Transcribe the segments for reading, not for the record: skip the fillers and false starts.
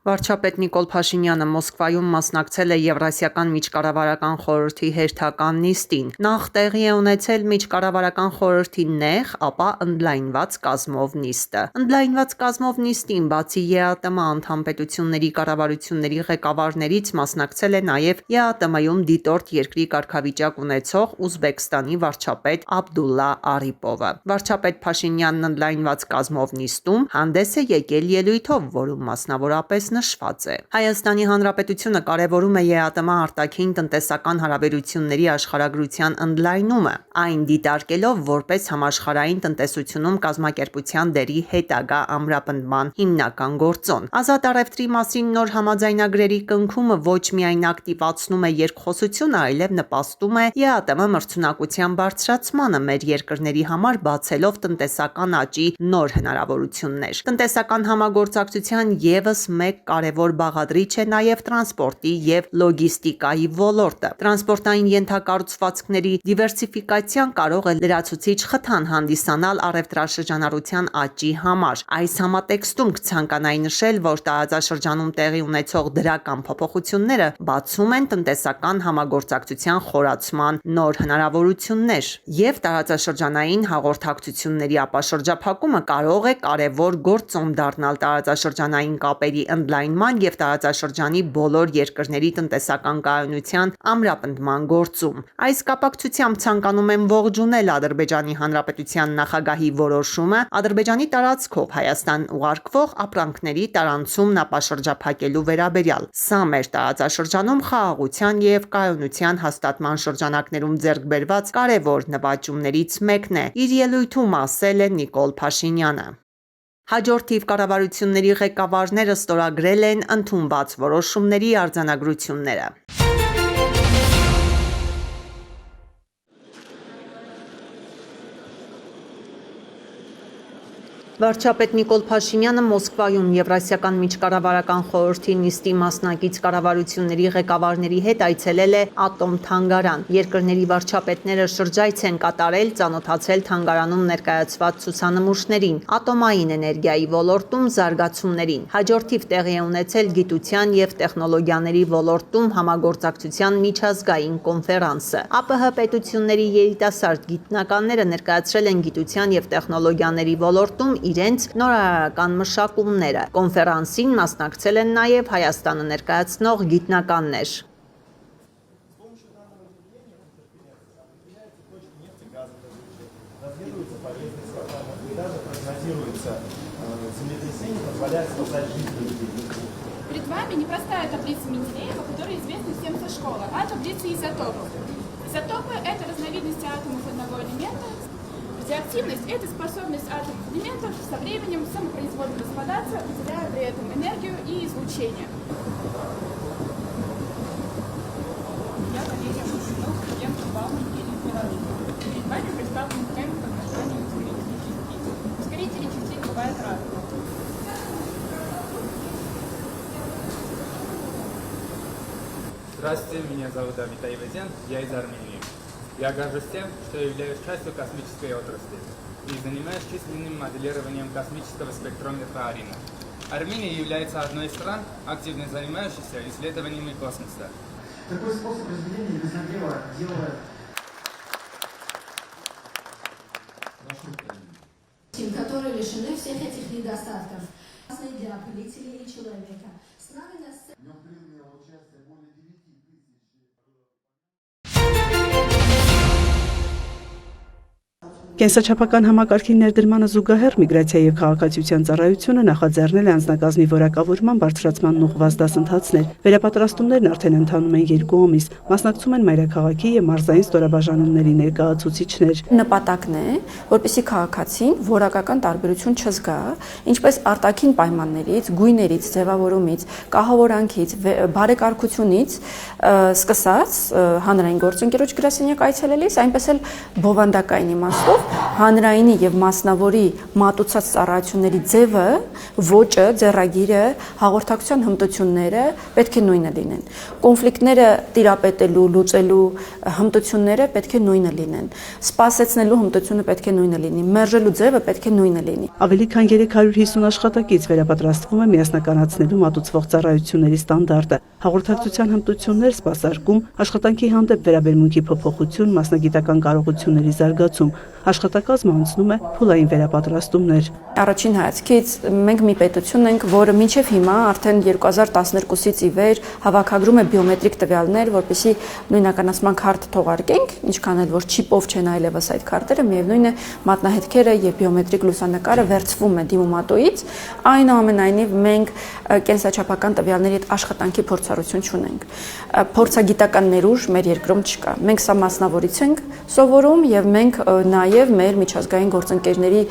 Վարչապետ Նիկոլ Փաշինյանը Մոսկվայում մասնակցել է Եվրասիական միջկառավարական խորհրդի հերթական նիստին։ Նախ տեղի է ունեցել միջկառավարական խորհրդի նեղ, ապա ընդլայնված կազմով նիստը։ Ընդլայնված կազմով նիստին բացի ԵԱՏՄ անդամ պետությունների կառավարությունների ղեկավարներից մասնակցել է նաև ԵԱՏՄ-ում դիտորդ երկրի կարգավիճակ ունեցող Ուզբեկստանի վարչապետ Աբդուլլա Արիպովը։ Վարչապետ Փաշինյանն ընդլայնված կազմով նիստում հանդես է եկել ելույթով, որում մասնավորապես նշված է. Հայաստանի Հանրապետությունը կարևորում է ԵԱՏՄ արտաքին տնտեսական հարաբերությունների աշխարհագրության ընդլայնումը, այն դիտարկելով որպես համաշխարհային տնտեսությունում կազմակերպության դերի հետագա ամրապնդման հիմնական գործոն։ Ազատ առևտրի մասին նոր համաձայնագրերի կնքումը ոչ միայն ակտիվացնում է երկխոսությունը, այլև նպաստում է ԵԱՏՄ մրցունակության բարձրացմանը մեր երկրների համար, բացելով տնտեսական աճի նոր հնարավորություններ։ Տնտեսական համագործակցության ևս մեկ կարևոր բաղադրիչ է նաև տրանսպորտի և լոգիստիկայի ոլորտը։ Տրանսպորտային ենթակառուցվածքների դիվերսիֆիկացիան կարող է լրացուցիչ խթան հանդիսանալ առևտրաշրջանառության աճի համար։ Այս համատեքստում կցանկանայի նշել, որ տարածաշրջանում տեղի ունեցող դրական փոփոխությունները բացում են տնտեսական համագործակցության խորացման նոր հնարավորություններ, և տարածաշրջանային հաղորդակցությունների ապաշրջափակումը կարող է կարևոր գործոն դառնալ տարածաշրջանային կապերի ընդլայնման և տարածաշրջանի բոլոր երկրների տնտեսական կայունության ամրապնդման գործում։ Այս կապակցությամբ ցանկանում եմ ողջունել Ադրբեջանի Հանրապետության նախագահի որոշումը Ադրբեջանի տարածքով Հայաստան ուղարկվող ապրանքների տարանցումն ապաշրջափակելու վերաբերյալ։ Սա մեր տարածաշրջանում խաղաղության և կայունության հաստատման շրջանակներում ձեռք բերված կարևոր նվաճումներից մեկն է, իր ելույթում ասել է Նիկոլ Փաշինյանը։ Հաջորդ թիվ կառավարությունների ղեկավարները ստորագրել են ընդունված որոշումների արձանագրությունները։ Վարչապետ Նիկոլ Փաշինյանը Մոսկվայում Եվրասիական միջկառավարական խորհրդի նիստի մասնակից կառավարությունների ղեկավարների հետ այցելել է Ատոմ թանգարան։ Երկրների վարչապետները շրջայց են կատարել, ծանոթացել թանգարանում ներկայացված ցուցանմուշներին, ատոմային էներգիայի ոլորտում զարգացումներին։ Հաջորդիվ տեղի է ունեցել գիտության և տեխնոլոգիաների ոլորտում համագործակցության միջազգային կոնֆերանսը։ ԱՊՀ պետությունների երիտասարդ գիտնականները ներկայացրել են գիտության և տեխնոլոգիաների ոլորտում իրենց նորարարական մշակումները։ Կոնֆերանսին մասնակցել են նաև Հայաստանը ներկայացնող գիտնականներ։ Перед вами непростая таблица Менделеева, которая известна всем со школы, а таблица изотопов. Изотопы – это разновидности атомов одного элемента. Радиоактивность – это способность атомов элементов со временем самопроизвольно распадаться, выделяя при этом энергию и излучение. Я Валерия Машинов, студент Баумана Гелий. Перед вами представлен тренд под названием ускорители частиц. Ускорители частиц бывают разные. Здравствуйте, меня зовут Давид Айвазян, я из Армении. Я горжусь тем, что являюсь частью космической отрасли и занимаюсь численным моделированием космического спектрометра АРИНа. Армения является одной из стран, активно занимающихся исследованиями космоса. Такой способ разделения безнадева делает которые лишены всех этих недостатков для полителей и человека. С нами на сцене Կենսաչափական համակարգի ներդրմանը զուգահեռ միգրացիայի և քաղաքացիության ծառայությունը նախաձեռնել է անձնակազմի որակավորման բարձրացման ուղղված դասընթացներ։ Վերապատրաստումներն արդեն ընթանում են 2 ամիս, մասնակցում են մայրաքաղաքի և մարզային ստորաբաժանումների ներկայացուցիչներ։ Նպատակն է, որպեսզի քաղաքացին որակական տարբերություն չզգա, ինչպես արտաքին պայմաններից, գույներից, ձևավորումից, կահավորանքից, բարեկարգությունից սկսած հանրային գործընկերոջ գրասենյակ այցելելիս, այնպես էլ բովանդակային իմաստով հանրայինի եւ մասնավորի մատուցած ծառայությունների ձևը, ոճը, ձեռագիրը, հաղորդակցության հմտությունները պետք է նույնը լինեն։ Կոնֆլիկտները տիրապետելու, լուծելու հմտությունները պետք է նույնը լինեն։ Սպասեցնելու հմտությունը պետք է նույնը լինի, մերժելու ձևը պետք է նույնը լինի։ Ավելի քան 350 աշխատակից վերապատրաստվում է միասնականացնելու մատուցվող ծառայությունների ստանդարտը, հաղորդակցության հմտություններ, սպասարկում, աշխատանքի հանդեպ վերաբերմունքի փոփոխություն, մասնագիտական կարողությունների զարգացում, աշխատակազմը անցնում է փուլային վերապատրաստումներ։ Առաջին հայացքից մենք մի պետություն ենք, որը մինչև հիմա արդեն 2012-ից ի վեր հավաքագրում է բիոմետրիկ տվյալներ, որպեսզի նույնականացման քարտ թողարկենք, ինչքան էլ որ չիպով չեն այլևս այդ քարտերը, միևնույն է մատնահետքերը եւ բիոմետրիկ լուսանկարը վերցվում է դիմումատոյից, այնուամենայնիվ մենք կենսաչափական տվյալների հետ աշխատանքի փորձառություն չունենք։ Փորձագիտական ներուժ մեր երկրում չկա։ Մենք սա մասնավորից ենք սովորում եւ մենք նաեւ մեր միջազգային գործընկերների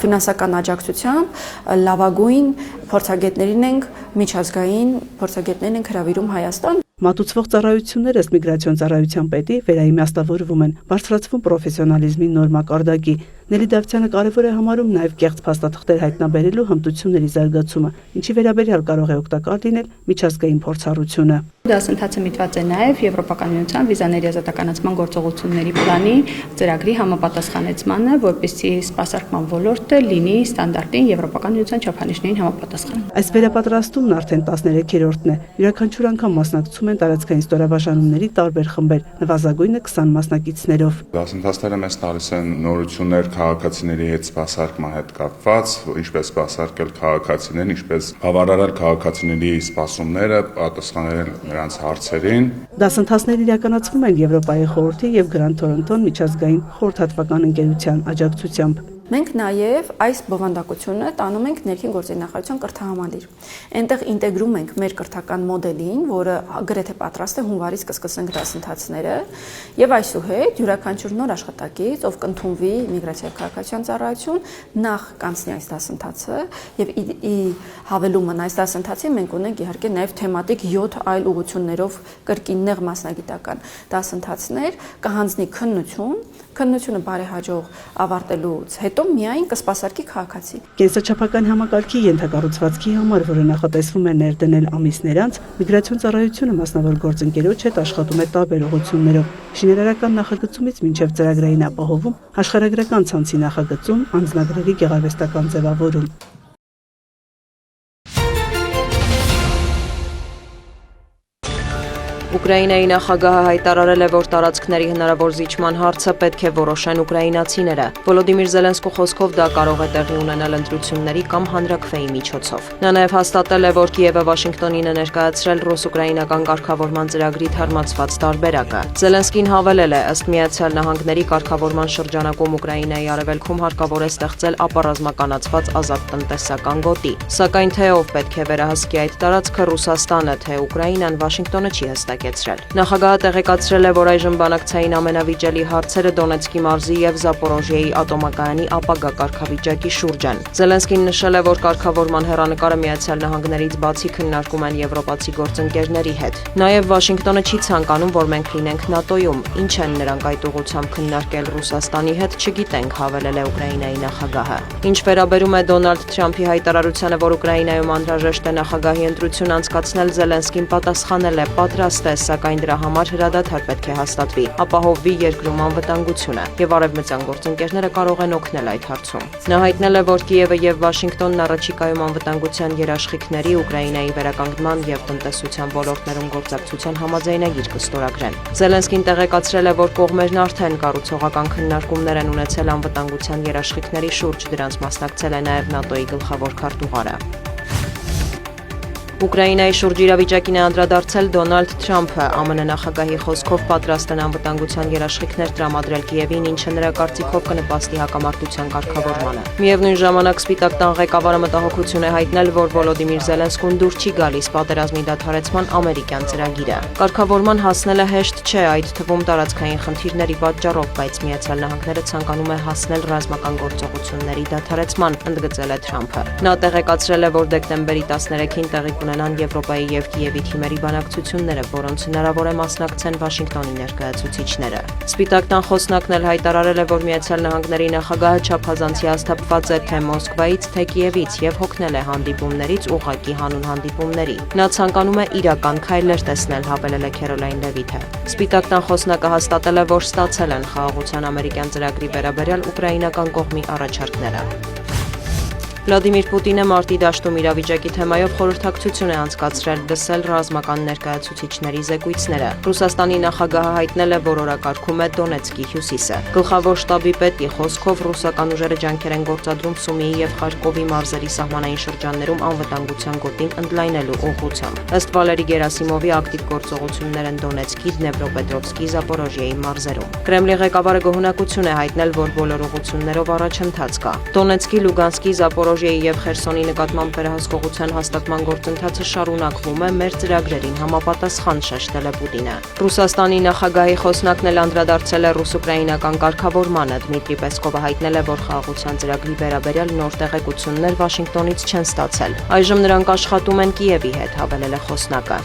ֆինանսական աջակցությամբ լավագույն փորձագետներին ենք, միջազգային փորձագետներին ենք հրավիրում Հայաստան։ Մատուցվող ծառայությունները ըստ միգրացիոն ծառայության պետի վերաիմաստավորվում են, բարձրացվում պրոֆեսիոնալիզմի նոր մակարդակի։ Նելի Դավթյանը կարևոր է համարում նաև կեղծ փաստաթղթեր հայտնաբերելու հմտությունների զարգացումը, ինչի վերաբերյալ կարող է օգտակար լինել միջազգային փորձառությունը։ Դասընթացը միտված է նաև Եվրոպական միության վիզաների ազատականացման գործողությունների պլանի ծրագրի համապատասխանեցմանը, որպեսզի սպասարկման ոլորտը լինի ստանդարտին Եվրոպական միության չափանիշներին համապատասխան։ Այս վերապատրաստումն արդեն 13-րդն է։ Յուրաքանչյուր անգամ մասնակցում են տարածքային ստորաբաժանումների տարբեր խմբեր, նվազագույնը 20 մասնակիցներով։ Դասընթացները մեզ տալիս են նորություններ քաղաքացիների հետ սպասարկման հետ կապված, ինչպես սպասարկել քաղաքացիներին, ինչպես բավարարել քաղաքացիների սպասումները, պատասխանել նրանց հարցերին։ Դասընթացները իրականացվում են Եվրոպայի խորհրդի եւ Grand Toronto միջազգային խորհրդատվական ընկերության աջակցությամբ։ Մենք նաև այս բովանդակությունը տանում ենք ներքին գործերի նախարարության կրթահամալիր։ Այնտեղ ինտեգրում ենք մեր կրթական մոդելին, որը գրեթե պատրաստ է, հունվարից կսկսենք դասընթացները, եւ այսուհետ յուրաքանչյուր նոր աշխատակից, ով կընդունվի միգրացիա քաղաքացիական ծառայություն, նախ կանցնի այս դասընթացը եւ ի հավելումն այս դասընթացին մենք ունենք իհարկե նաև թեմատիկ 7 այլ ուղղություններով կրկին նեղ մասնագիտական դասընթացներ, կհանձնի քննությունը բարեհաջող ավարտելուց հետո միայն կսպասարկի քաղաքացի։ Կենսաչափական համակարգի ենթակառուցվածքի համար, որը նախատեսվում է ներդնել ամիսներ անց, միգրացիոն ծառայությունը մասնավոր գործընկերոջ հետ աշխատում է տարբեր ուղղություններով՝ շինարարական նախագծումից մինչև ծրագրային ապահովում, աշխարհագրական ցանցի նախագծում, անձնագրերի գեղարվեստական ձևավորում։ Ուկրաինայի նախագահը հայտարարել է, որ տարածքների հնարավոր զիջման հարցը պետք է որոշեն ուկրաինացիները։ Վոլոդիմիր Զելենսկու խոսքով դա կարող է տեղի ունենալ ընտրությունների կամ հանրաքվեի միջոցով։ Նա նաև հաստատել է, որ Կիևը Վաշինգտոնին է ներկայացրել ռուս-ուկրաինական կարգավորման ծրագրի թարմացված տարբերակը։ Զելենսկին հավելել է, ըստ Միացյալ Նահանգների կարգավորման շրջանակում Ուկրաինայի արևելքում հարկավոր է ստեղծել ապառազմականացված ազատ տնտեսական գոտի։ Սակայն թե ով պետք է վերահսկի այդ տարածքը, Ռուսաստանը թե Ուկրաինան, Վաշինգտոնը չի հստակեցրել։ Նախագահը տեղեկացրել է, որ այժմ բանակցային ամենավիճելի հարցերը Դոնեցկի մարզի եւ Զապորոժիեի ատոմակայանի ապագա կարգավիճակի շուրջ են։ Զելենսկին նշել է, որ կարգավորման հեռանկարը Միացյալ Նահանգներից բացի քննարկում են եվրոպացի գործընկերների հետ։ Նաեւ Վաշինգտոնը չի ցանկանում, որ մենք լինենք ՆԱՏՕ-ում։ Ինչ են նրանք այդ ուղղությամբ քննարկել Ռուսաստանի հետ, չգիտենք, հավելել է Ուկրաինայի նախագահը։ Ինչ վերաբերում է Դոնալդ Թրամփի հայտարարությանը, որ Ուկրաինայում անհրաժեշտ է նախագահի ընտրություն անցկացնել, Զելենսկին պատասխանել է, պատրաստ է, սակայն դրա համար հրադադար պետք է հաստատվի, ապահովվի երկրում անվտանգությունը, եւ արևմտյան գործընկերները կարող են օգնել այդ հարցում։ Նա հայտնել է, որ Կիևը եւ Վաշինգտոնն առաջիկայում անվտանգության երաշխիքների, Ուկրաինայի վերականգնման եւ տնտեսության ոլորտներում գործակցության համաձայնագիր կստորագրեն։ Զելենսկին տեղեկացրել է, որ կողմերն արդեն կառուցողական քննարկումներ են ունեցել անվտանգության երաշխիքների շուրջ, դրանց մասնակցել է նաեւ ՆԱՏՕ-ի գլխավոր քարտուղարը։ Ուկրաինայի շուրջ իրավիճակին է անդրադարձել Դոնալդ Թրամփը, ԱՄՆ նախագահի խոսքով պատրաստ են անվտանգության երաշխիքներ տրամադրել Կիևին, ինչը նրա կարծիքով կնպաստի հակամարտության կարգավորմանը։ Միևնույն ժամանակ Սպիտակ տան ղեկավարը մտահոգություն է հայտնել, որ Վոլոդիմիր Զելենսկուն դուր չի գալիս պատերազմի դադարեցման ամերիկյան ծրագիրը։ Կարգավորման հասնելը հեշտ չէ, այդ թվում տարածքային խնդիրների պատճառով, բայց Միացյալ Նահանգները ցանկանում է հասնել ռազմական գործողությունների դադարեցման, ընդգծել է Թրամփը։ Նա տեղեկացրել է, որ դեկտեմբերի 13-ին տեղի ունենան Եվրոպայի եւ Կիևի թիմերի բանակցությունները, որոնց հնարավոր է մասնակցեն Վաշինգտոնի ներկայացուցիչները։ Սպիտակ տան խոսնակն էլ հայտարարել է, որ Միացյալ Նահանգների նախագահը չափազանց հիասթափված է թե Մոսկվայից, թե Կիևից եւ հոգնել է հանդիպումներից ուղղակի հանուն հանդիպումների։ Նա ցանկանում է իրական քայլեր տեսնել, հավելել է Քերոլայն Լևիթը։ Սպիտակ տան խոսնակը հաստատել է, որ ստացել են խաղաղության ամերիկյան ծրագրի վերաբերյալ ուկրաինական կողմի առաջարկները։ Վլադիմիր Պուտինը մարտի դաշտում իրավիճակի թեմայով խորհրդակցություն է անցկացրել լսել ռազմական ներկայացուցիչների զեկույցները։ Ռուսաստանի նախագահը հայտնել է, որ օրակարգում է Դոնեցկի հյուսիսը։ Գլխավոր շտաբի պետի խոսքով ռուսական ուժերը ջանքեր են գործադրում Սումիի եւ Խարկովի մարզերի սահմանային շրջաններում անվտանգության գոտին ընդլայնելու ուղղությամբ։ Ըստ Վալերի Գերասիմովի ակտիվ գործողություններ են Դոնեցկի, Դնեպրոպետրովսկի, Զապորոժիայի մարզերում։ Կրեմլի ղեկավարը գոհունակություն է հայտնել, որ բոլոր ուղղություններով առաջընթաց կա։ Դոնեցկի, Լուգանսկի, Զապորոժիայի եւ Խերսոնի նկատմամբ վերահսկողության հաստատման գործընթացը շարունակվում է մեր ծրագրերին համապատասխան, շեշտել է Պուտինը։ Ռուսաստանի նախագահի խոսնակն էլ անդրադարձել է ռուս-ուկրաինական կարգավորմանը։ Դմիտրի Պեսկովը հայտնել է, որ խաղաղության ծրագրի վերաբերյալ նոր տեղեկություններ Վաշինգտոնից չեն ստացել։ Այժմ նրանք աշխատում են Կիևի հետ, հավելել է խոսնակը։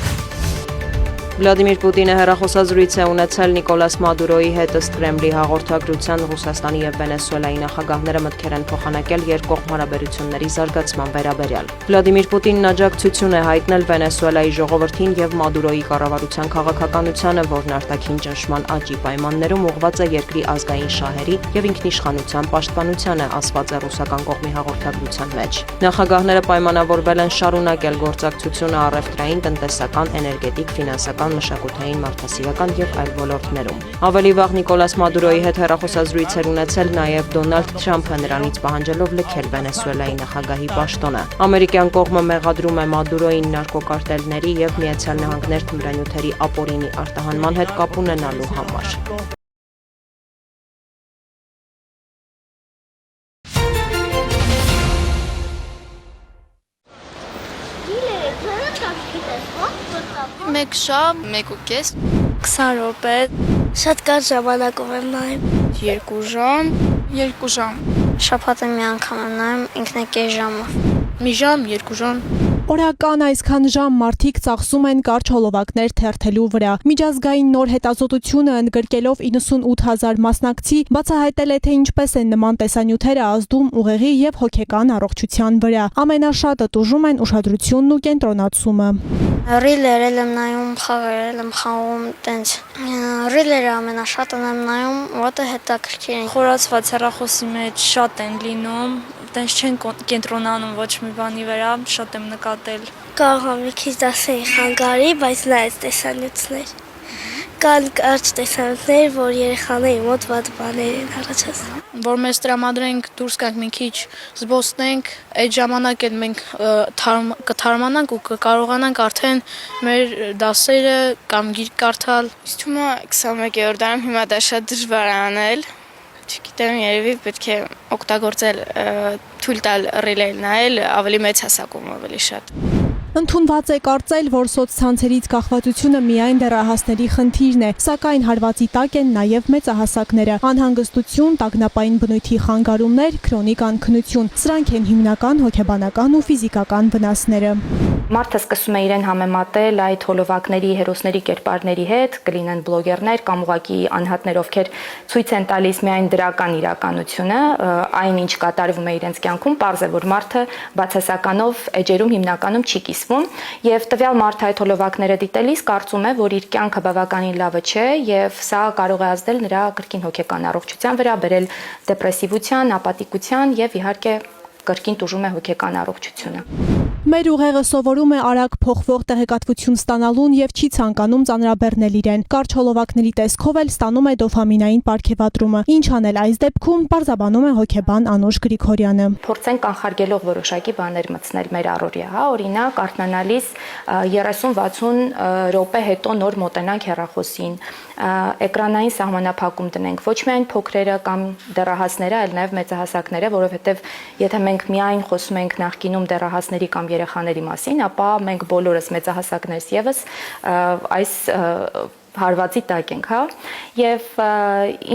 Վլադիմիր Պուտինը հեռախոսազրույց է ունեցել Նիկոլաս Մադուրոյի հետ ըստ Կրեմլի հաղորդագրության Ռուսաստանի եւ Վենեսուելայի նախագահները մտքեր են փոխանակել երկկողմ հարաբերությունների զարգացման վերաբերյալ։ Վլադիմիր Պուտինն աջակցություն է հայտնել Վենեսուելայի ժողովրդին եւ Մադուրոյի կառավարության քաղաքականությանը, որն արտաքին ճնշման աճի պայմաններում ուղղված է երկրի ազգային շահերի եւ ինքնիշխանության պաշտպանությանը, ասված է ռուսական կողմի հաղորդագրության մեջ։ Նախագահները պայմանավորվել են շարունակել գործակցությունը առևտրային, տնտեսական, էներգետիկ, ֆինանսական, մշակութային, մարդասիրական եւ այլ ոլորտներում։ Ավելի վաղ Նիկոլաս Մադուրոյի հետ հեռախոսազրույցեր ունեցել նաեւ Դոնալդ Թրամփը, նրանից պահանջելով լքել Վենեսուելայի նախագահի պաշտոնը։ Ամերիկյան կողմը մեղադրում է Մադուրոյին նարկոկարտելների եւ Միացյալ Նահանգներ թմրանյութերի ապօրինի արտահանման հետ կապ ունենալու համար։ Մեկ ժամ, 1.5, 20 րոպե, շատ կարճ ժամանակով եմ նայում, 2 ժամ, 2 ժամ, շաբաթը մի անգամ եմ նայում ինքնակես ժամով, մի ժամ, 2 ժամ։ Օրական այսքան ժամ մարդիկ ծախսում են կարճ հոլովակներ թերթելու վրա։ Միջազգային նոր հետազոտությունը ընդգրկելով 98,000 մասնակցի բացահայտել է, թե ինչպես են նման տեսանյութերը ազդում ուղեղի եւ հոգեկան առողջության վրա։ Ամենաշատը տուժում են ուշադրությունն ու կենտրոնացումը։ Ռիլերել եմ նայում, խաղերել եմ խաղում, տենց։ Ռիլերը ամենաշատն եմ նայում, որտեղ հետաքրքիր են։ Խորացված հեռախոսի մեջ շատ են լինում, տենց չեն կենտրոնանում ոչ մի բանի վրա, շատ եմ նկատել։ Կարող եմ մի քիչ դասերի խանգարի, բայց նայած տեսանյութներ։ Կան կարճ տեսանյութներ, որ երեխաների մոտ վատ բաներ են առաջացնում։ Որ մեզ տրամադրենք դուրս գանք մի քիչ զբոսնենք, այդ ժամանակ էլ մենք կթարմանանք ու կկարողանանք արդեն մեր դասերը կամ գիրք կարդալ։ Ինձ թվում է 21-րդ դարում հիմա դա շատ դժվար է անել։ Չգիտեմ, երևի պետք է օգտագործել թույլ տալ ռիլեր նայել ավելի մեծ հասակում ավելի շատ։ Ընդունված է կարծել, որ սոցցանցերից կախվածությունը միայն դեռահասների խնդիրն է, սակայն հարվածի տակ են նաև մեծահասակները։ Անհանգստություն, տագնապային բնույթի խանգարումներ, քրոնիկ անքնություն։ Սրանք են հիմնական հոգեբանական ու ֆիզիկական վնասները։ Մարդը սկսում է իրեն համեմատել այդ հոլովակների հերոսների կերպարների հետ, կլինեն բլոգերներ կամ ուղղակի անհատներ, ովքեր ցույց են տալիս միայն դրական իրականությունը, այն ինչ կատարվում է իրենց կյանքում, պարզ է, որ մարդը բացասականով էջերում հիմնականում չի կիսվում, եւ տվյալ մարդը այդ հոլովակները դիտելիս կարծում է, որ իր կյանքը բավականին լավը չէ, եւ սա կարող է ազդել նրա կրկին հոգեկան առողջության վրա, բերել դեպրեսիվության, ապատիկության եւ իհարկե կրկին տուժում է հոգեկան առողջությունը։ Մեր ուղեղը սովորում է արագ փոխվող տեղեկատվություն ստանալուն եւ չի ցանկանում ծանրաբեռնել իրեն։ Կարճ հոլովակների տեսքով էլ ստանում է դոֆամինային պարգևատրումը։ Ինչ անել այս դեպքում, պարզաբանում է հոգեբան Անուշ Գրիգորյանը։ Փորձենք կանխարգելող որոշակի բաներ մտցնել մեր առօրյա, օրինակ արթնանալիս 30-60 րոպե հետո նոր մոտենանք հեռախոսին, էկրանային սահմանափակում տնենք, ոչ միայն փոքրերը կամ դեռահասները, այլ նաեւ մեծահասակները, որովհետեւ եթե մենք միայն խոսում ենք նախկինում դեռահասների կամ երեխաների մասին, ապա մենք բոլորս մեծահասակներս եւս այս հարվածի տակ ենք, հա, եւ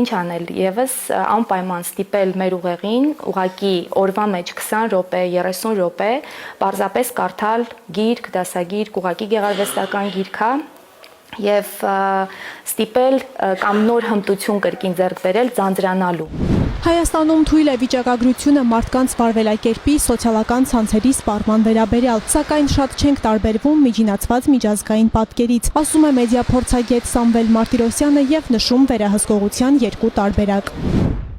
ինչ անել եւս անպայման ստիպել մեր ուղեղին ուղակի օրվա մեջ 20 րոպե, 30 րոպե պարզապես կարդալ գիրք, դասագիրք, ուղակի գեղարվեստական գիրք, հա, եւ ստիպել կամ նոր հմտություն կրկին ձեռք բերել ձանձրանալու։ Հայաստանում թույլ է վիճակագրությունը մարդկանց վարվելակերպի, սոցիալական ցանցերի սպառման վերաբերյալ, սակայն շատ չենք տարբերվում միջինացված միջազգային պատկերից, ասում է մեդիափորձագետ Սամվել Մարտիրոսյանը եւ նշում վերահսկողության երկու տարբերակ։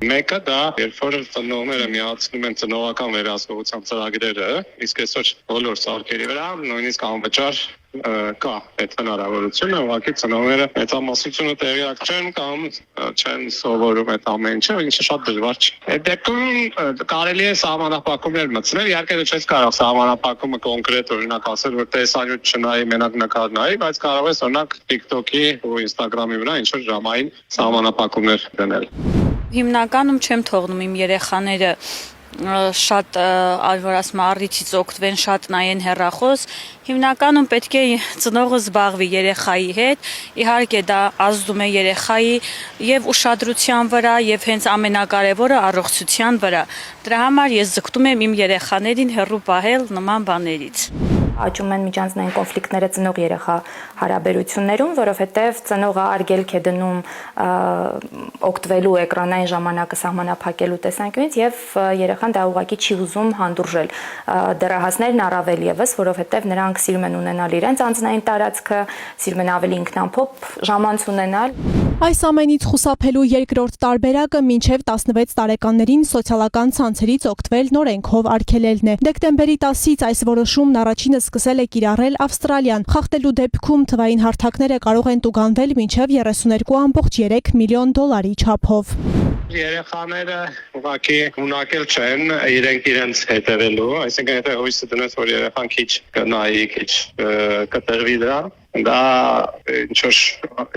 Մեկը դա, երբ որ ծնողները միացնում են ծնողական վերահսկողության ծրագրերը, իսկ այսօր բոլոր սարքերի վրա նույնիսկ անվճար կա այդ հնարավորությունը, ուղղակի ծնողները մեծամասնությունը տեղյակ չեն կամ չեն սովորում այդ ամեն ինչը, ինչը շատ դժվար չէ։ Այդ դեպքում կարելի է սահմանափակումներ մտցնել, իհարկե դու չես կարող սահմանափակումը կոնկրետ օրինակ ասել, որ տեսանյութ չնայի, մենակ նկար նայի, բայց կարող ես օրինակ TikTok-ի ու Instagram-ի վրա ինչ-որ ժամային սահմանափակումներ դնել։ Հիմնականում չեմ թողնում իմ երեխաները շատ որ ասում առիթից օգտվեն, շատ նայեն հեռախոս, հիմնականում պետք է ծնողը զբաղվի երեխայի հետ, իհարկե դա ազդում է երեխայի եւ ուշադրության վրա եւ հենց ամենակարևորը առողջության վրա։ Դրա համար ես ձգտում եմ իմ երեխաներին հեռու պահել նման բաներից։ Աճում են միջանձնային կոնֆլիկտները ծնող-երեխա հարաբերություններում, որովհետև ծնողը արգելք է դնում օգտվելու էկրանային ժամանակը սահմանափակելու տեսանկյունից եւ երեխան դա ուղղակի չի ուզում հանդուրժել։ Դեռահասներն առավել եւս, որովհետև նրանք սիրում են ունենալ իրենց անձնային տարածքը, սիրում են ավելի ինքնամփոփ ժամանց ունենալ։ Այս ամենից խուսափելու երկրորդ տարբերակը մինչև 16 տարեկաններին սոցիալական ցանցերից օգտվել նորենքով արգելելն է։ Դեկտեմբերի 10-ից այս որոշումն առաջինը սկսել է կիրառել Ավստրալիան։ Խախտելու դեպքում թվային հարթակները կարող են տուգանվել մինչև 32.3 միլիոն դոլարի չափով։ Երեխաները ուղղակի ունակել չեն իրենց հետևելու, այսինքն եթե հույսը դնես, որ երեխան քիչ կնայի, քիչ կտրվի դրա, դա ինչ-որ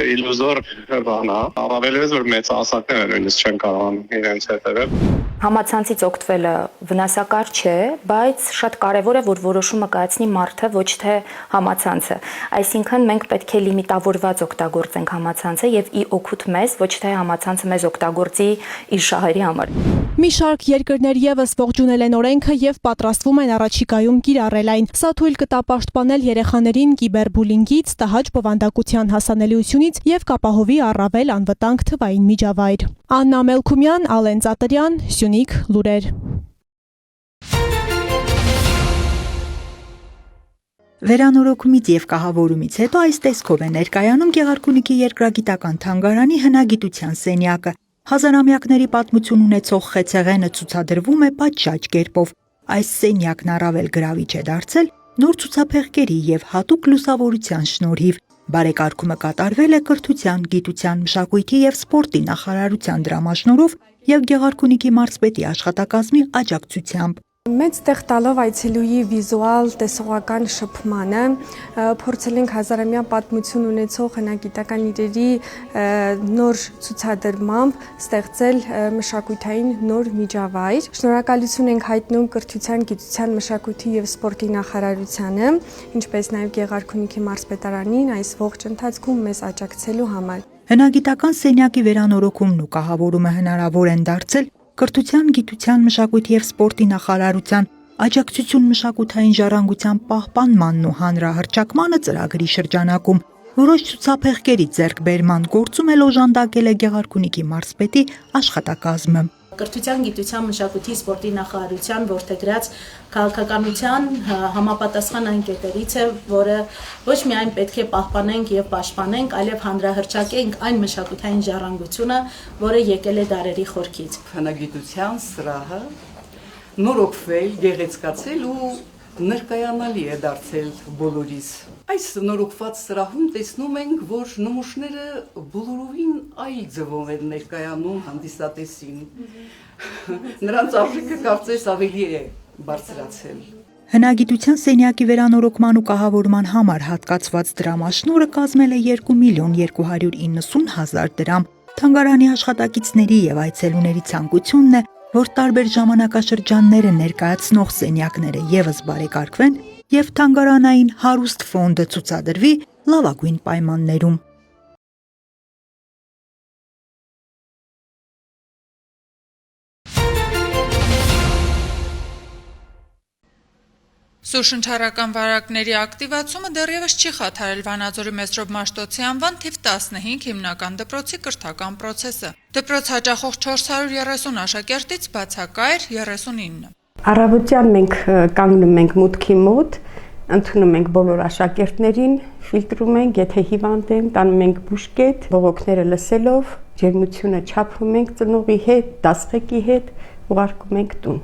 իլյուզոր բան է, առավելևս որ մեծ հասակները նույնիսկ չեն կարողանում իրենց հետևել։ Համացանցից օգտվելը վնասակար չէ, բայց շատ կարևոր է, որ որոշումը կայացնի մարդը, ոչ թե համացանցը։ Այսինքն մենք պետք է լիմիտավորված օգտագործենք համացանցը եւ ի օգուտ մեզ, ոչ թե համացանցը մեզ օգտագործի իր շահերի համար։ Մի շարք երկրներ եւս ողջունել են օրենքը եւ պատրաստվում են առաջիկայում կիրառել այն։ Սա թույլ կտա պաշտպանել երեխաներին կիբերբուլինգից, տհաճ բովանդակության հասանելիությունից եւ կապահովի առավել անվտանգ թվային միջավայր։ Աննա Մելքումյան, Ալեն Ծատրյան, Սյունիք լուրեր։ Վերանորոգումից եւ կահավորումից հետո այս տեսքով է ներկայանում Գեղարքունիքի երկրագիտական թանգարանի հնագիտության սենյակը։ Հազարամյակների պատմություն ունեցող Խեցեղենը ցուցադրվում է պատշաճ կերպով։ Այս սենյակն առավել գրավիչ է դարձել նոր ցուցափեղկերի եւ հատուկ լուսավորության շնորհիվ։ Բարեկարգումը կատարվել է Կրթության, Գիտության, Մշակույթի եւ Սպորտի նախարարության դրամաշնորհով եւ Գեղարքունիքի մարզպետի աշխատակազմի աջակցությամբ։ Մեծ տեղ տալով այցելուի վիզուալ տեսողական շփմանը փորձել ենք հազարամյա պատմություն ունեցող հնագիտական իրերի նոր ցուցադրմամբ ստեղծել մշակութային նոր միջավայր։ Շնորհակալություն ենք հայտնում Կրթության, Գիտության, Մշակույթի եւ Սպորտի նախարարությանը, ինչպես նաեւ Գեղարքունիքի մարզպետարանին այս ողջ ընթացքում մեզ աջակցելու համար։ Հնագիտական սենյակի վերանորոգումն ու կահավորումը հնարավոր են դարձել Կրթության, Գիտության, Մշակույթի եւ Սպորտի նախարարության աջակցություն մշակութային ժառանգության պահպանմանն ու հանրահռչակմանը ծրագրի շրջանակում որոշ ցուցափեղկերի ձեռքբերման գործում էլ օժանդակել է Գեղարքունիքի մարզպետի աշխատակազմը։ Կրթության, Գիտության, Մշակույթի, Սպորտի նախարարության որդեգրած քաղաքականության համապատասխան այն կետերից է, որը ոչ միայն պետք է պահպանենք եւ պաշտպանենք, այլև հանրահռչակենք այն մշակութային ժառանգությունը, որը եկել է դարերի խորքից։ Հնագիտության սրահը նորոգվել, գեղեցկացել ու ներկայանալի է դարձել բոլորիս։ Այս նորոգված սրահում տեսնում ենք, որ նմուշները բոլորովին այլ ձևով են ներկայանում հանդիսատեսին։ Նրանց արժեքը կարծես ավելի է բարձրացել։ Հնագիտության սենյակի վերանորոգման ու կահավորման համար հատկացված դրամաշնորհը կազմել է 2.290.000 դրամ։ Թանգարանի աշխատակիցների եւ այցելուների ցանկությունն է, որ տարբեր ժամանակաշրջանները ներկայացնող սենյակները եւս բարեկարգվեն եւ թանգարանային հարուստ ֆոնդը ցուցադրվի լավագույն պայմաններում։ Սուշնչառական վարակների ակտիվացումը դեռևս չի խաթարել Վանաձորի Մեսրոպ Մաշտոցի անվան թիվ 15 հիմնական դպրոցի կրթական process-ը։ Դպրոց հաճախող 430 աշակերտից բացակայր 39։ Առավոտյան մենք կանգնում ենք մուտքի մոտ, ընդունում ենք բոլոր աշակերտներին, ֆիլտրում ենք, եթե հիվանդ են, տանում ենք բուժկետ, բողոքները լսելով, ջերմությունը չափում ենք ծնողի հետ, դասղեկի հետ, ուղարկում ենք տուն։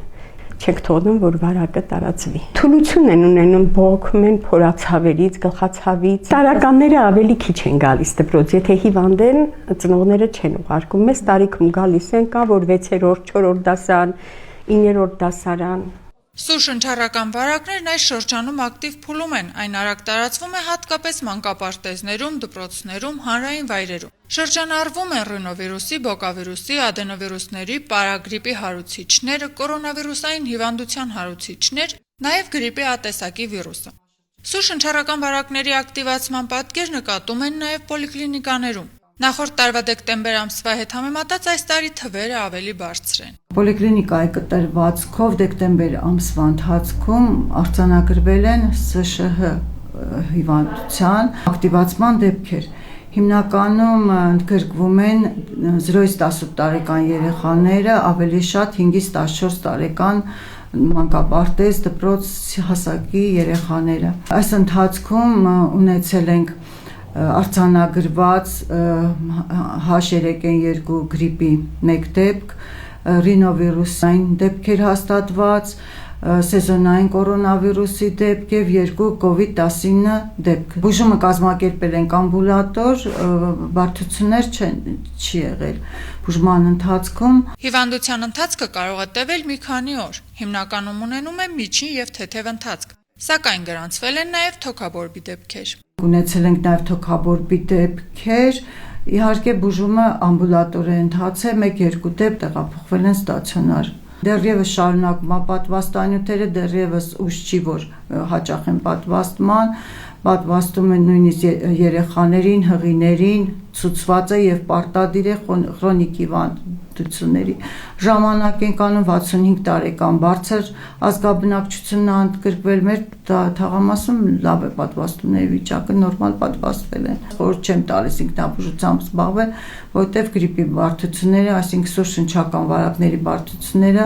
Չենք թողնում, որ վարակը տարածվի։ Թուլություն են ունենում, բողոքում են փորացավերից, գլխացավից։ Տարականները ավելի քիչ են գալիս դպրոց, եթե հիվանդ են, ծնողները չեն ուղարկում։ Մեծ տարիքում գալիս են, կա որ 6-րդ, 4-րդ դասարան, 9-րդ դասարան։ Սուշնչառական վարակներն այս շրջանում ակտիվ փուլում են, այն արագ տարածվում է հատկապես մանկապարտեզներում, դպրոցներում, հանրային վայրերում։ Շրջանառվում են ռինովիրուսի, բոկավիրուսի, ադենովիրուսների, պարագրիպի հարուցիչները, կորոնավիրուսային հիվանդության հարուցիչներ, նաև գրիպի ատեսակի վիրուսը։ Սուշնչառական վարակների ակտիվացման պատկեր նկատում են նաև պոլիկլինիկաներում։ Նախորդ տարվա դեկտեմբեր ամսվա հետ համեմատած այս տարի թվերը ավելի բարձր են։ Պոլիկլինիկայի կտրվածքով դեկտեմբեր ամսվա ընթացքում արձանագրվել են ՍՇՀ հիվանդության ակտիվացման դեպքեր։ Հիմնականում ընդգրկվում են 0-ից 18 տարեկան երեխաները, ավելի շատ 5-ից 14 տարեկան մանկապարտեզ դպրոց հասակի երեխաները։ Այս ընթացքում ունեցել ենք արձանագրված H3N2 գրիպի 1 դեպք, ռինովիրուսային դեպքեր հաստատված, սեզոնային կորոնավիրուսի դեպք եւ 2 COVID-19 դեպք։ Բուժումը կազմակերպել ենք ամբուլատոր, բարդություններ չի եղել բուժման ընթացքում։ Հիվանդության ընթացքը կարող է տևել մի քանի օր։ Հիմնականում ունենում է միջին եւ թեթև ընթացք, սակայն գրանցվել են նաեւ թոքաբորբի դեպքեր։ Ունեցել ենք նաև թոքաբորբի դեպքեր, իհարկե բուժումը ամբուլատոր է ընթացել, 1-2 դեպք տեղափոխվել են ստացիոնար։ Դեռևս շարունակում է պատվաստանյութերը, դեռևս ուշ չի, որ հաճախ են պատվաստում են նույնիսկ երեխաներին, հղիներին, ցուցված է եւ պարտադիր է քրոնիկ հիվանդությունների։ Ժամանակ են կանում 65 տարեկան բարձր ազգաբնակչությունն ընդգրկվել մեր թաղամասում լավ է պատվաստումների վիճակը, նորմալ պատվաստվել են։ Խորհուրդ չեմ տալիս ինքնաբուժությամբ զբաղվել, որտեղ գրիպի բարդությունները, այսինքն սուշնչական վարակների բարդությունները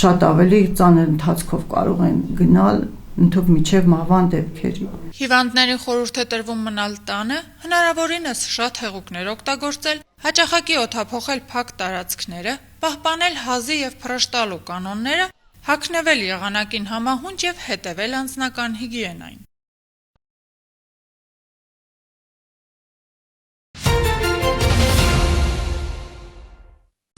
շատ ավելի ծանր ընթացքով կարող են գնալ ընդհանուր միջև մահվան դեպքերի։ Հիվանդներին խորհուրդ է տրվում մնալ տանը, հնարավորինս շատ հեղուկներ օգտագործել, հաճախակի օդափոխել փակ տարածքները, պահպանել հազի եւ փռշտալու կանոնները, հագնվել եղանակին համահունչ եւ հետեւել անձնական հիգիենային։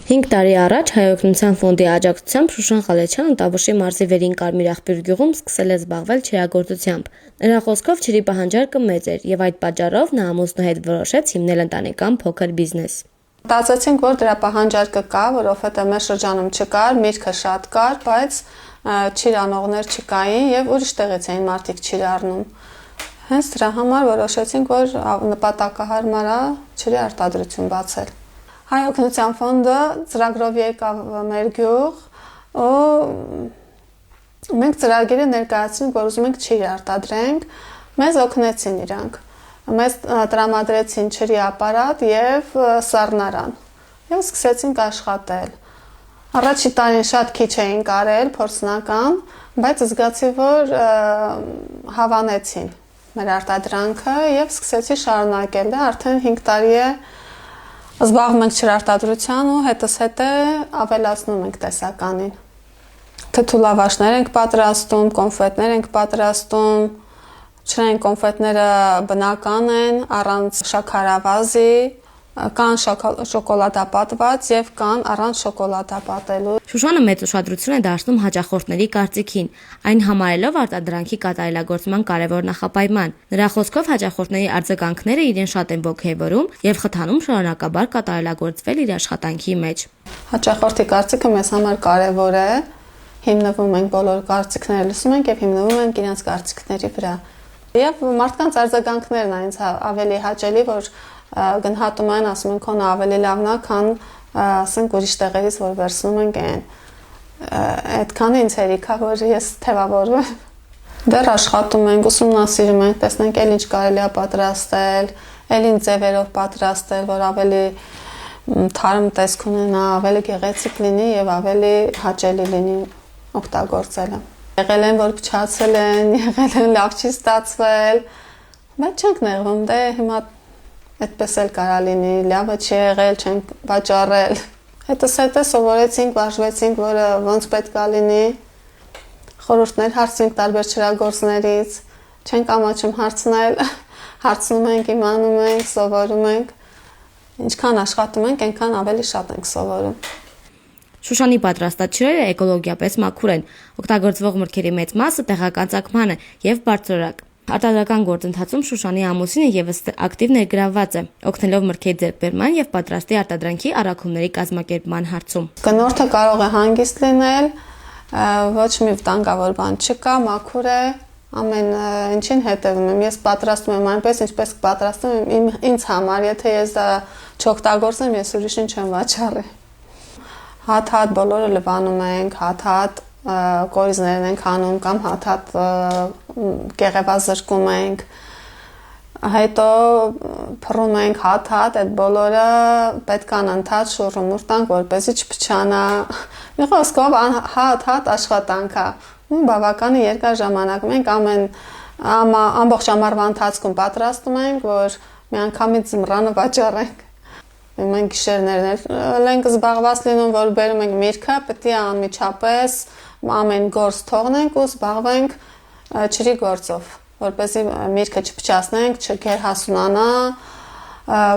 5 տարի առաջ Հայ օգնության ֆոնդի աջակցությամբ Շուշան Ղալեչյանը Տավուշի մարզի Վերին Կարմիր աղբյուր գյուղում սկսել է զբաղվել չրագործությամբ։ Նրա խոսքով ջրի պահանջարկը մեծ էր եւ այդ պատճառով նա ամուսնու հետ որոշեց հիմնել ընտանեկան փոքր բիզնես։ Մտածեցինք, որ դրա պահանջարկը կա, որովհետեւ մեր շրջանում չկար, միրգը շատ կար, բայց ջիր անողներ չկային եւ ուրիշ տեղից էին մարդիկ ջիր առնում։ Հենց դրա համար որոշեցինք, որ նպատակահարմար է ջրի արտադրություն բացել։ Հայ օգնության ֆոնդը ծրագրով եկավ մեր գյուղ ու մենք ծրագիրը ներկայացրինք, որ ուզում ենք ջիր արտադրենք, մեզ օգնեցին իրանք։ Մեզ տրամադրեցին ջրի ապարատ եւ սառնարան եւ սկսեցինք աշխատել։ Առաջի տարին շատ քիչ էինք արել, փորձնական, բայց զգացի, որ հավանեցին մեր արտադրանքը եւ սկսեցի շարունակել։ Դա արդեն 5 տարի է զբաղվում ենք ջրարտադրության ու հետզհետե ավելացնում ենք տեսականին։ Թթու լավաշներ ենք պատրաստում, կոնֆետներ ենք պատրաստում, ջրային կոնֆետները բնական են, առանց շաքարավազի, կան շոկոլադապատված եւ կան առանց շոկոլադապատելու։ Շուշանը մեծ ուշադրություն է դարձնում հաճախորդների կարծիքին, այն համարելով արտադրանքի կատարելագործման կարևոր նախապայման։ Նրա խոսքով հաճախորդների արձագանքները իրեն շատ են ոգևորում եւ խթանում շարունակաբար կատարելագործվել իր աշխատանքի մեջ։ Հաճախորդի կարծիքը մեզ համար կարևոր է, հիմնվում ենք բոլոր կարծիքները լսում ենք եւ հիմնվում ենք իրենց կարծիքների վրա։ Եվ մարդկանց արձագանքներն են ինձ ավելի հաճելի, որ գնահատում են, ասում են քոնը ավելի լավն է, քան ասենք ուրիշ տեղերից, որ վերցնում ենք այն։ Այդքան ինձ հերիքա, որ ես թևավորվեմ։ Դեռ աշխատում ենք, ուսումնասիրում ենք, տեսնենք էլ ինչ կարելի է պատրաստել, էլ ինչ ձևերով պատրաստել, որ ավելի թարմ տեսք ունենա, ավելի գեղեցիկ լինի եւ ավելի հաճելի լինի օգտագործելը։ Եղել են, որ փչացել են, եղել են լավ չի ստացվել, բայց չենք նեղվում, դե հիմա այդպես էլ կարա լինի, լավը չի եղել, չենք վաճառել։ Հետո սովորեցինք, բաժվեցինք, որ ոնց պետք է լինի։ Խորհուրդներ հարցնենք տարբեր չրագործներից, չենք ամաչում հարցնել, հարցնում ենք, իմանում ենք, սովորում ենք։ Ինչքան աշխատում ենք, այնքան ավելի շատ ենք սովորում։ Շուշանի պատրաստած ջրերը էկոլոգիապես մաքուր են, օգտագործվող մրգերի մեծ մասը տեղական ծագման է եւ բարձրորակ։ Արտադրական գործընթացում Շուշանի ամուսինը եւս ակտիվ ներգրավված է, օգնելով մրգերի ձեռքբերման եւ պատրաստի արտադրանքի առաքումների կազմակերպման հարցում։ Գնորդը կարող է հանգիստ լինել, ոչ մի վտանգավոր բան չկա, մաքուր է, ամեն ինչին հետևում եմ։ Ես պատրաստում եմ այնպես, ինչպես պատրաստում եմ ինձ համար, եթե ես դա չօգտագործեմ, ես ուրիշին չեմ վաճառի։ Հատ-հատ բոլորը լվանում ենք, հատ-հատ կորիզներ ենք անում կամ հատ-հատ կեղևազրկում ենք, հետո փռում ենք հատ-հատ, այդ բոլորը պետք է անընդհատ շուռումուռ տանք, որպեսզի չփչանա։ Մի խոսքով հատ-հատ աշխատանք է, բավականին երկար ժամանակ մենք ամբողջ ամառվա ընթացքում պատրաստում ենք, որ միանգամից զմռանը վաճառենք։ Մենք գիշերներն ենք զբաղված լինում, որ բերում ենք միրգը, պետք է անմիջապես ամեն գործ թողնենք ու զբաղվենք ջրի գործով, որպեսզի միրգը չփչացնենք, չգերհասունանա,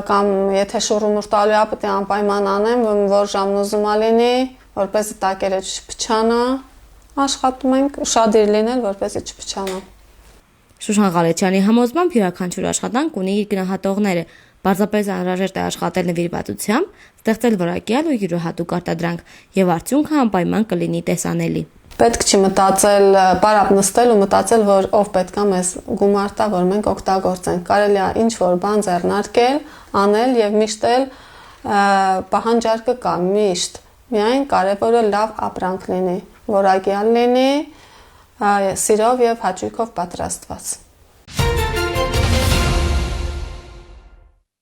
կամ եթե շուռումուռ տալու է, պետք է անպայման անեմ, որ ժամն ուզում է լինի, որպեսզի տակերը չփչանա, աշխատում ենք ուշադիր լինել, որպեսզի չփչանա։ Շուշան Ղալեչյանի համոզմամբ յուրաքանչյուր աշխատանք ունի իր գնահատողները, պարզապես անհրաժեշտ է աշխատել նվիրվածությամբ, ստեղծել որակյալ ու յուրահատուկ արտադրանք եւ արդյունքը անպայման կլինի տեսանելի։ Պետք չի մտածել, պարապ նստել ու մտածել, որ ով պետք է մեզ գումար տա, որ մենք օգտագործենք։ Կարելի է ինչ որ բան ձեռնարկել, անել եւ միշտ էլ պահանջարկը կա միշտ։ Միայն կարևորը լավ ապրանք լինի, որակյալ լինի, սիրով եւ հաճույքով պատրաստված։